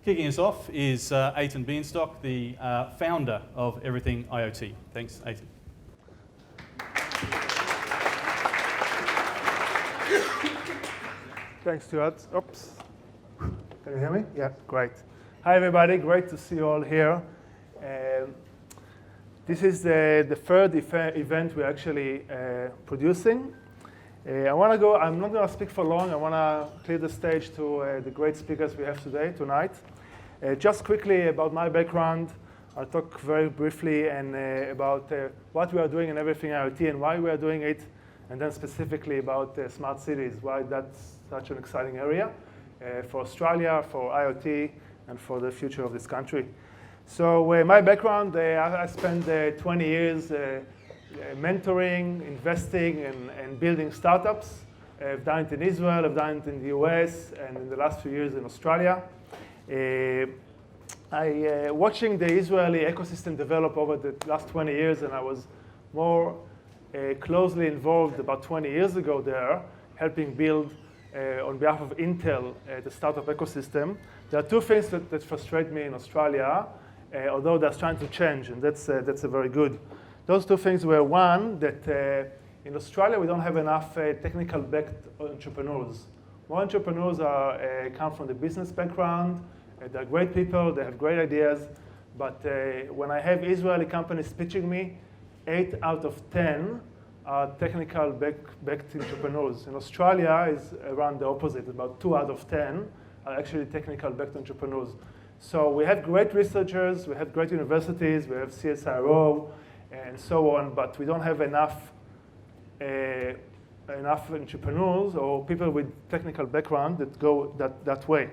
Kicking us off is Eitan Bienstock, the founder of Everything IoT. Thanks, Eitan. Thanks, Stuart. Oops. Can you hear me? Yeah, great. Hi, everybody. Great to see you all here. This is the third event we're actually producing. I'm not going to speak for long. I want to clear the stage to the great speakers we have tonight. Just quickly about my background, I'll talk very briefly about what we are doing in Everything IoT and why we are doing it, and then specifically about smart cities, why that's such an exciting area for Australia, for IoT, and for the future of this country. So my background, I spent 20 years mentoring, investing, and building startups. I've done it in Israel, I've done it in the US, and in the last few years in Australia. Watching the Israeli ecosystem develop over the last 20 years, and I was more closely involved about 20 years ago there, helping build, on behalf of Intel, the startup ecosystem. There are two things that frustrate me in Australia, although that's trying to change, and that's a very good. Those two things were, one, that in Australia we don't have enough technical-backed entrepreneurs. More entrepreneurs come from the business background. They're great people, they have great ideas, but when I have Israeli companies pitching me, 8 out of 10 are technical-backed entrepreneurs. In Australia, it's around the opposite. About 2 out of 10 are actually technical-backed entrepreneurs. So we have great researchers, we have great universities, we have CSIRO, and so on, but we don't have enough entrepreneurs or people with technical background that go that way.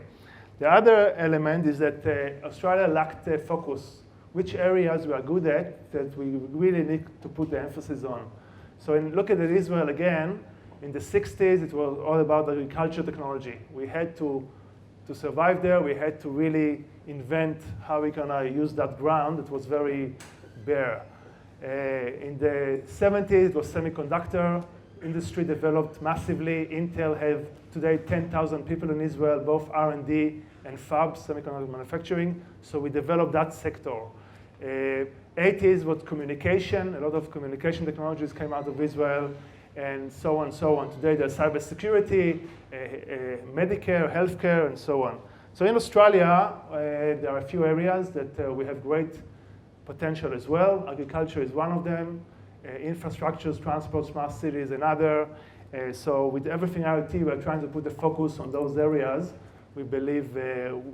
The other element is that Australia lacked focus. Which areas we are good at that we really need to put the emphasis on. So look at Israel again. In the 60s, it was all about agriculture technology. We had to survive there, we had to really invent how we're going to use that ground that was very bare. In the 70s, it was semiconductor. Industry developed massively. Intel have today 10,000 people in Israel, both R&D and fab, semiconductor manufacturing. So we developed that sector. 80s was communication. A lot of communication technologies came out of Israel, and so on and so on. Today there's cybersecurity, Medicare, healthcare, and so on. So in Australia, there are a few areas that we have great potential as well. Agriculture is one of them. Infrastructures, transport, smart cities, another. So with Everything IoT, we're trying to put the focus on those areas. We believe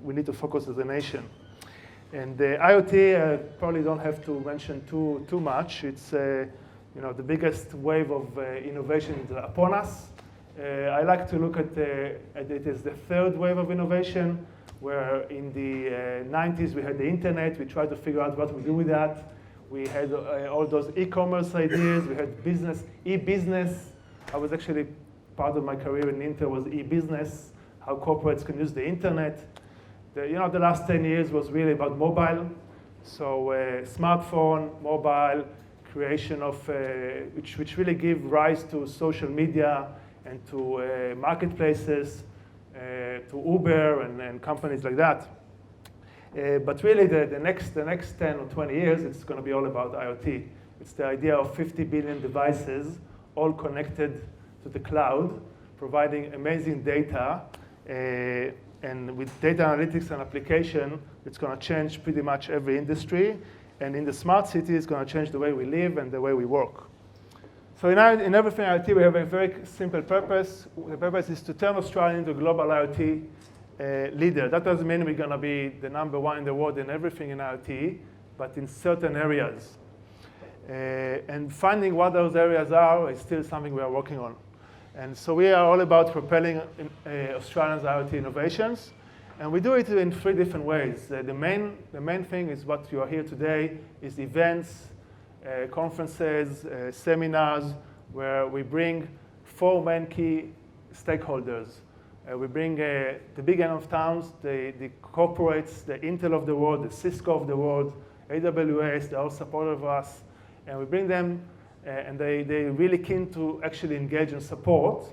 we need to focus as a nation. And the IoT, I probably don't have to mention too much. It's the biggest wave of innovation upon us. I like to look at it as the third wave of innovation, where in the 90s we had the internet. We tried to figure out what we do with that. We had all those e-commerce ideas. We had business, e-business. I was actually, part of my career in Intel was e-business, how corporates can use the internet. The last 10 years was really about mobile. So smartphone, mobile, creation of, which really give rise to social media and to marketplaces, to Uber and companies like that. But really, the next 10 or 20 years, it's going to be all about IoT. It's the idea of 50 billion devices, all connected to the cloud, providing amazing data. And with data analytics and application, it's going to change pretty much every industry. And in the smart city, it's going to change the way we live and the way we work. So in Everything IoT, we have a very simple purpose. The purpose is to turn Australia into a global IoT leader. That doesn't mean we're going to be the #1 in the world in everything in IoT, but in certain areas. And finding what those areas are is still something we are working on. And so we are all about propelling Australians' IoT innovations. And we do it in 3 different ways. The main thing is what you are here today is events, conferences, seminars, where we bring 4 main key stakeholders. We bring the big end of towns, the corporates, the Intel of the world, the Cisco of the world, AWS, they're all supportive of us. And we bring them, and they're really keen to actually engage and support.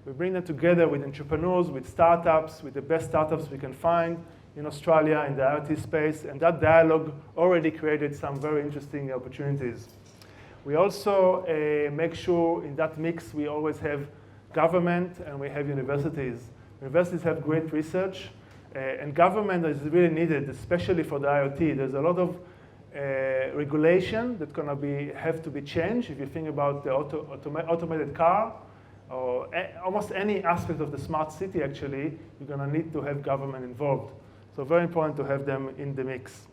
We bring them together with entrepreneurs, with startups, with the best startups we can find in Australia in the IoT space, and that dialogue already created some very interesting opportunities. We also make sure in that mix we always have government and we have universities. Universities have great research, and government is really needed, especially for the IoT. There's a lot of regulation that's going to have to be changed. If you think about the automated car, or almost any aspect of the smart city, actually, you're going to need to have government involved. So very important to have them in the mix.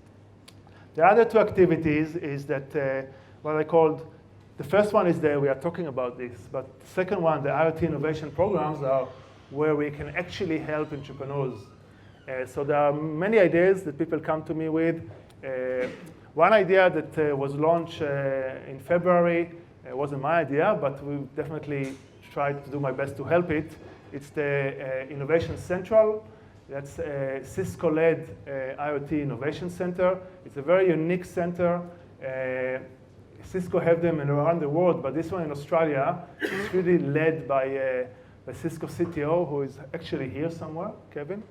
The other two activities is that what I called, the first one is that we are talking about this, but the second one, the IoT innovation programs, are where we can actually help entrepreneurs. So there are many ideas that people come to me with. One idea that was launched in February wasn't my idea, but we definitely tried to do my best to help it. It's the Innovation Central. That's a Cisco-led IoT Innovation Center. It's a very unique center. Cisco have them around the world, but this one in Australia is really led by Cisco CTO, who is actually here somewhere, Kevin.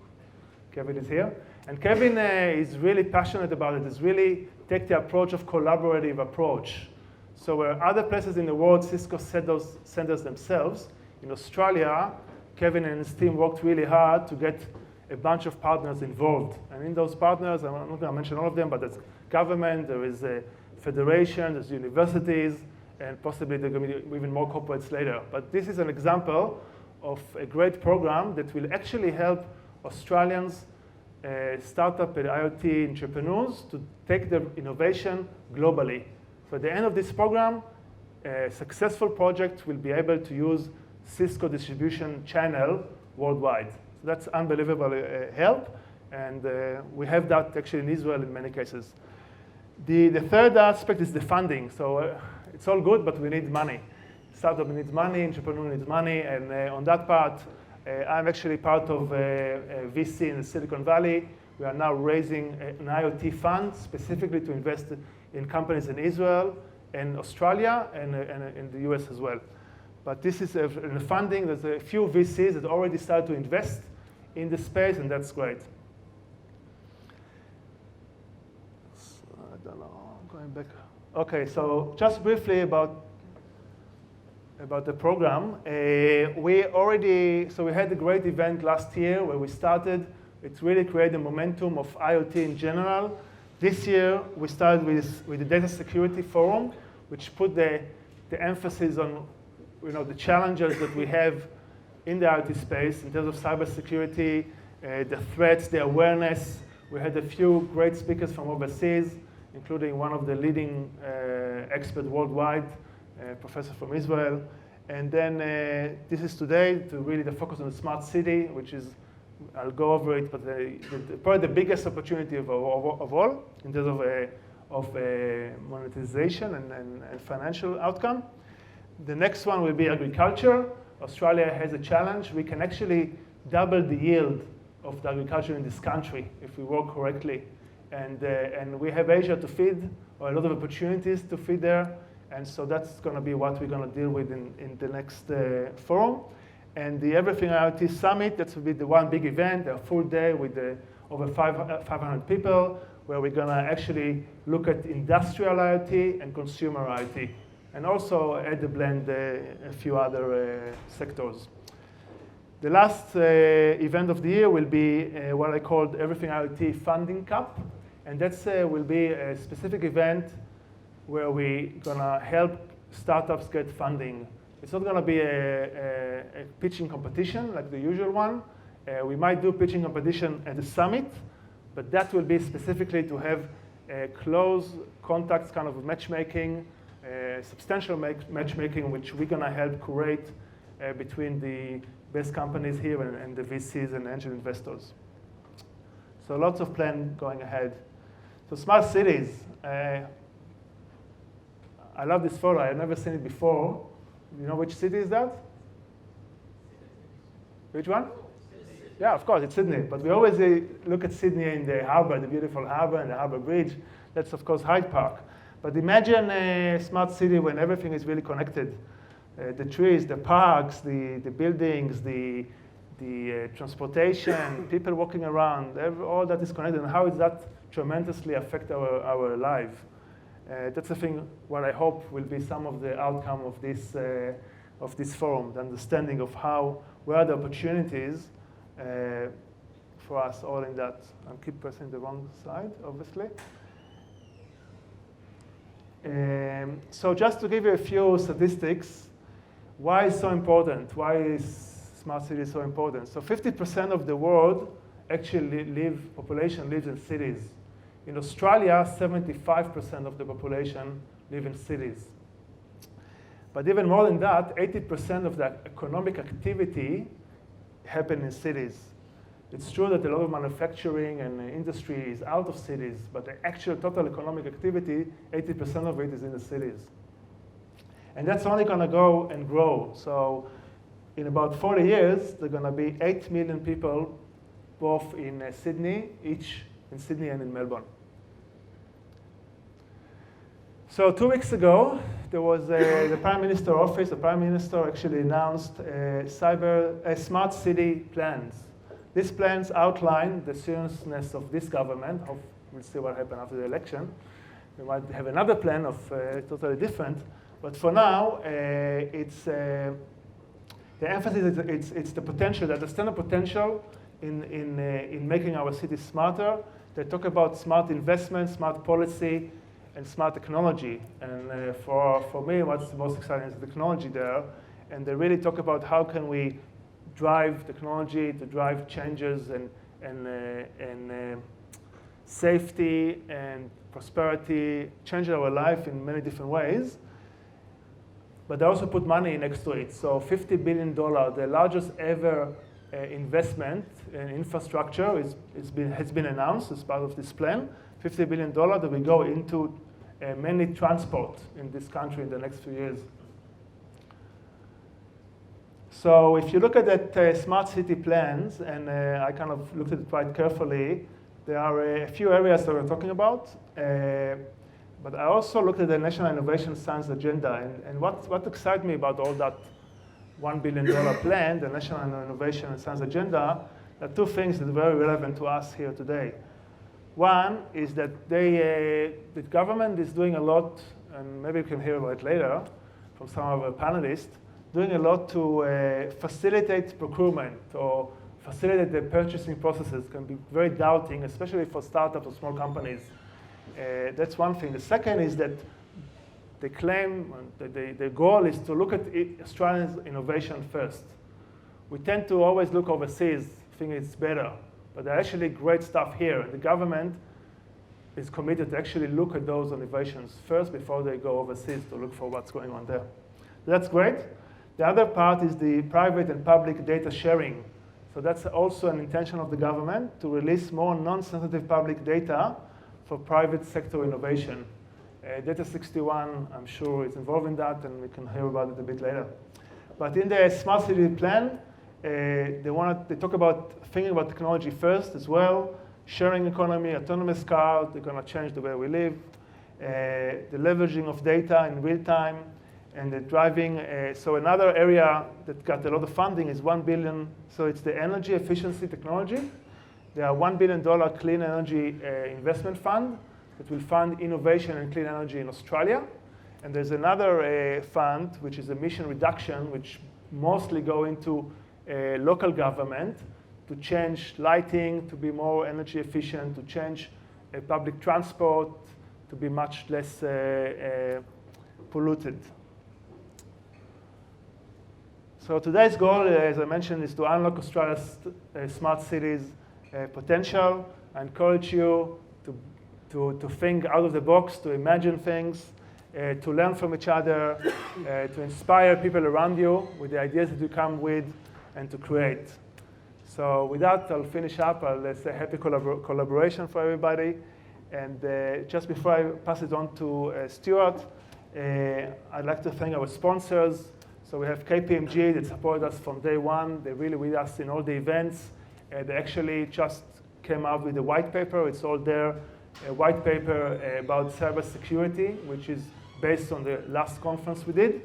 Kevin is here. And Kevin is really passionate about it. He's really take the approach of collaborative approach. So where other places in the world, Cisco centers themselves, in Australia, Kevin and his team worked really hard to get a bunch of partners involved. And in those partners, I'm not going to mention all of them, but there's government, there is a federation, there's universities, and possibly there are going to be even more corporates later. But this is an example of a great program that will actually help Australians, startup and IoT entrepreneurs to take their innovation globally. So at the end of this program, a successful project will be able to use Cisco distribution channel worldwide. So that's unbelievable help, and we have that actually in Israel in many cases. The third aspect is the funding. So it's all good, but we need money. Startup needs money, entrepreneur needs money, and on that part, I'm actually part of a VC in the Silicon Valley. We are now raising an IoT fund specifically to invest in companies in Israel and Australia and in the US as well. But this is in the funding. There's a few VCs that already started to invest in the space, and that's great. So, I don't know, going back. Okay, so just briefly about the program. We had a great event last year where we started. It really created a momentum of IoT in general. This year, we started with the Data Security Forum, which put the emphasis on the challenges that we have in the IoT space in terms of cybersecurity, the threats, the awareness. We had a few great speakers from overseas, including one of the leading experts worldwide, professor from Israel. And then this is today to really the focus on the smart city, which is, I'll go over it, but probably the biggest opportunity of all in terms of monetization and financial outcome. The next one will be agriculture. Australia has a challenge. We can actually double the yield of the agriculture in this country if we work correctly. And we have Asia to feed, or a lot of opportunities to feed there. And so that's going to be what we're going to deal with in the next forum. And the Everything IoT Summit, that will be the one big event, a full day with over 500 people, where we're going to actually look at industrial IoT and consumer IoT, and also add the blend a few other sectors. The last event of the year will be what I called Everything IoT Funding Cup. And that will be a specific event where we're going to help startups get funding. It's not going to be a pitching competition like the usual one. We might do pitching competition at the summit, but that will be specifically to have close contacts, kind of matchmaking, substantial matchmaking, which we're going to help curate between the best companies here and the VCs and angel investors. So lots of plan going ahead. So smart cities. I love this photo. I've never seen it before. You know which city is that? Which one? Sydney. Yeah, of course, it's Sydney. But we always look at Sydney in the harbor, the beautiful harbor and the harbor bridge. That's, of course, Hyde Park. But imagine a smart city when everything is really connected. The trees, the parks, the buildings, the the transportation, people walking around, all that is connected, and how does that tremendously affect our life. That's the thing, what I hope will be some of the outcome of this forum, the understanding of where are the opportunities for us all in that. I keep pressing the wrong side, obviously. So just to give you a few statistics, why is so important? Why is smart cities so important? So 50% of the world population lives in cities. In Australia, 75% of the population live in cities. But even more than that, 80% of the economic activity happen in cities. It's true that a lot of manufacturing and industry is out of cities, but the actual total economic activity, 80% of it is in the cities. And that's only going to go and grow. So in about 40 years, there are going to be 8 million people, both in Sydney, each in Sydney and in Melbourne. So 2 weeks ago, there was the Prime Minister's office. The Prime Minister actually announced smart city plans. These plans outline the seriousness of this government. We'll see what happens after the election. We might have another plan of totally different. But for now, the emphasis is it's the potential, the understand potential in making our cities smarter. They talk about smart investment, smart policy, and smart technology. And for me, what's the most exciting is the technology there. And they really talk about how can we drive technology to drive changes and safety and prosperity, change our life in many different ways. But they also put money next to it. So $50 billion, the largest ever investment in infrastructure has been announced as part of this plan. $50 billion that will go into mainly transport in this country in the next few years. So if you look at that smart city plans, and I kind of looked at it quite carefully, there are a few areas that we're talking about. But I also looked at the National Innovation Science Agenda. And what excites me about all that $1 billion plan, the National Innovation and Science Agenda, there are two things that are very relevant to us here today. One is that the government is doing a lot, and maybe we can hear about it later from some of our panelists, doing a lot to facilitate procurement or facilitate the purchasing processes. Can be very doubting, especially for startups or small companies. That's one thing. The second is that they claim, the goal is to look at Australia's innovation first. We tend to always look overseas, think it's better. But there's actually great stuff here. The government is committed to actually look at those innovations first before they go overseas to look for what's going on there. That's great. The other part is the private and public data sharing. So that's also an intention of the government to release more non-sensitive public data for private sector innovation. Data 61, I'm sure, is involved in that, and we can hear about it a bit later. But in the smart city plan, they talk about thinking about technology first as well, sharing economy, autonomous cars, they're going to change the way we live, the leveraging of data in real time, and the driving. So another area that got a lot of funding is $1 billion. So it's the energy efficiency technology. There are $1 billion clean energy investment fund that will fund innovation and clean energy in Australia. And there's another fund, which is emission reduction, which mostly go into local government to change lighting, to be more energy efficient, to change public transport, to be much less polluted. So today's goal, as I mentioned, is to unlock Australia's smart cities potential. I encourage you to think out of the box, to imagine things, to learn from each other, to inspire people around you with the ideas that you come with, and to create. So with that, I'll finish up. I'll say happy collaboration for everybody. And just before I pass it on to Stuart, I'd like to thank our sponsors. So we have KPMG that supported us from day one. They're really with us in all the events. They actually just came out with a white paper. It's all there, a white paper about cybersecurity, which is based on the last conference we did.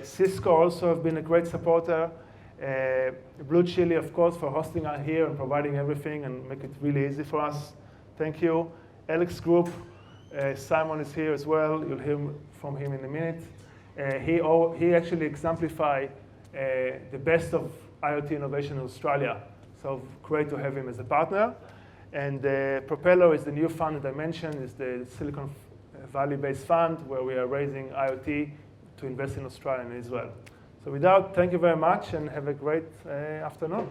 Cisco also have been a great supporter. Blue Chili, of course, for hosting us here and providing everything and make it really easy for us. Thank you. Alex Group, Simon is here as well. You'll hear from him in a minute. He actually exemplifies the best of IoT innovation in Australia. So great to have him as a partner. And Propeller is the new fund that I mentioned. It's the Silicon Valley-based fund where we are raising IoT to invest in Australia and Israel. So with that, thank you very much and have a great afternoon.